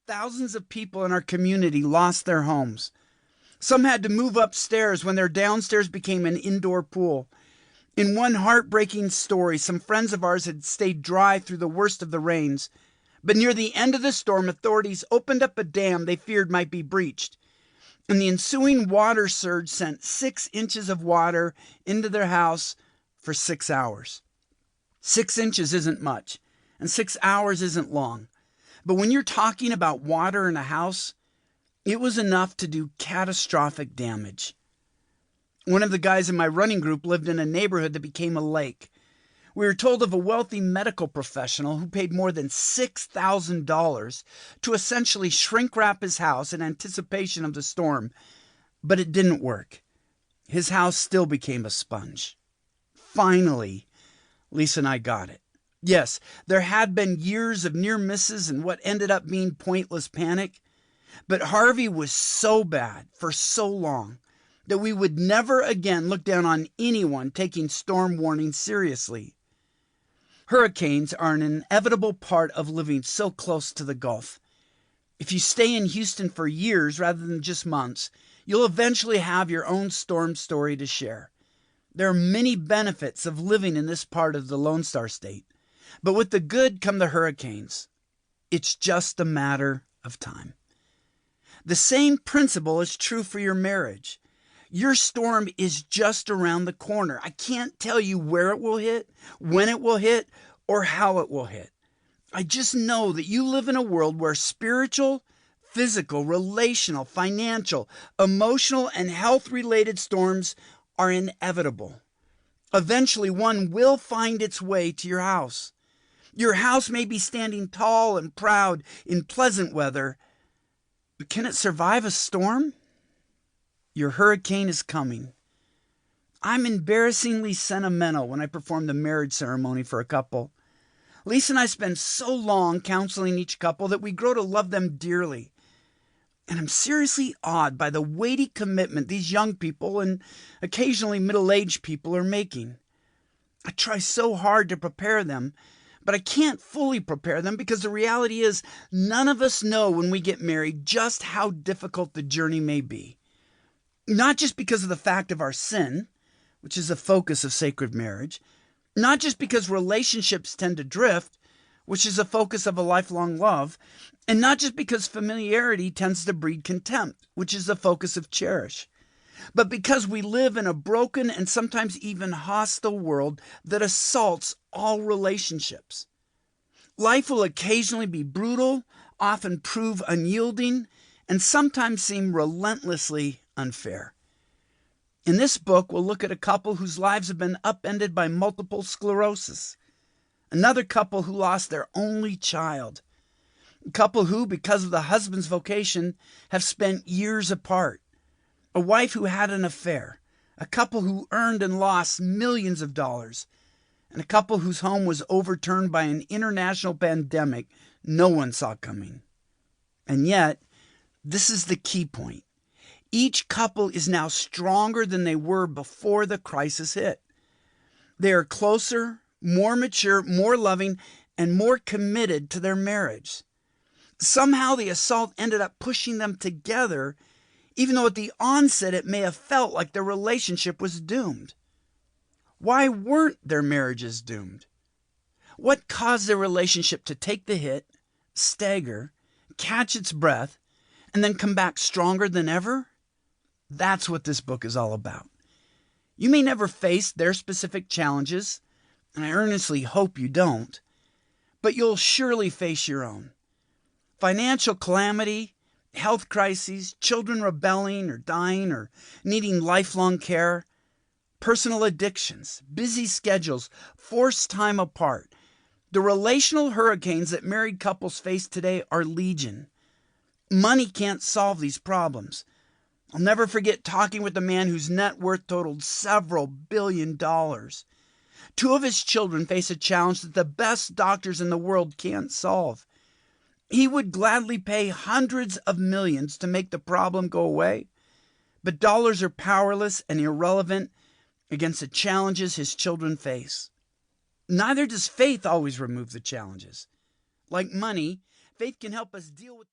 thousands of people in our community lost their homes. Some had to move upstairs when their downstairs became an indoor pool. In one heartbreaking story, some friends of ours had stayed dry through the worst of the rains. But near the end of the storm, authorities opened up a dam they feared might be breached. And the ensuing water surge sent 6 inches of water into their house for 6 hours. 6 inches isn't much, and 6 hours isn't long. But when you're talking about water in a house, it was enough to do catastrophic damage. One of the guys in my running group lived in a neighborhood that became a lake. We were told of a wealthy medical professional who paid more than $6,000 to essentially shrink wrap his house in anticipation of the storm, but it didn't work. His house still became a sponge. Finally, Lisa and I got it. Yes, there had been years of near misses and what ended up being pointless panic, but Harvey was so bad for so long that we would never again look down on anyone taking storm warnings seriously. Hurricanes are an inevitable part of living so close to the Gulf. If you stay in Houston for years rather than just months, you'll eventually have your own storm story to share. There are many benefits of living in this part of the Lone Star State, but with the good come the hurricanes. It's just a matter of time. The same principle is true for your marriage. Your storm is just around the corner. I can't tell you where it will hit, when it will hit, or how it will hit. I just know that you live in a world where spiritual, physical, relational, financial, emotional, and health-related storms are inevitable. Eventually, one will find its way to your house. Your house may be standing tall and proud in pleasant weather, but can it survive a storm? Your hurricane is coming. I'm embarrassingly sentimental when I perform the marriage ceremony for a couple. Lisa and I spend so long counseling each couple that we grow to love them dearly. And I'm seriously awed by the weighty commitment these young people and occasionally middle-aged people are making. I try so hard to prepare them, but I can't fully prepare them because the reality is none of us know when we get married just how difficult the journey may be. Not just because of the fact of our sin, which is the focus of sacred marriage, not just because relationships tend to drift, which is the focus of a lifelong love, and not just because familiarity tends to breed contempt, which is the focus of cherish, but because we live in a broken and sometimes even hostile world that assaults all relationships. Life will occasionally be brutal, often prove unyielding, and sometimes seem relentlessly unfair. In this book, we'll look at a couple whose lives have been upended by multiple sclerosis, another couple who lost their only child, a couple who, because of the husband's vocation, have spent years apart, a wife who had an affair, a couple who earned and lost millions of dollars, and a couple whose home was overturned by an international pandemic no one saw coming. And yet, this is the key point. Each couple is now stronger than they were before the crisis hit. They are closer, more mature, more loving, and more committed to their marriage. Somehow the assault ended up pushing them together, even though at the onset it may have felt like their relationship was doomed. Why weren't their marriages doomed? What caused their relationship to take the hit, stagger, catch its breath, and then come back stronger than ever? That's what this book is all about. You may never face their specific challenges, and I earnestly hope you don't, but you'll surely face your own. Financial calamity, health crises, children rebelling or dying or needing lifelong care, personal addictions, busy schedules, forced time apart. The relational hurricanes that married couples face today are legion. Money can't solve these problems. I'll never forget talking with a man whose net worth totaled several $billions. 2 of his children face a challenge that the best doctors in the world can't solve. He would gladly pay hundreds of millions to make the problem go away, but dollars are powerless and irrelevant against the challenges his children face. Neither does faith always remove the challenges. Like money, faith can help us deal with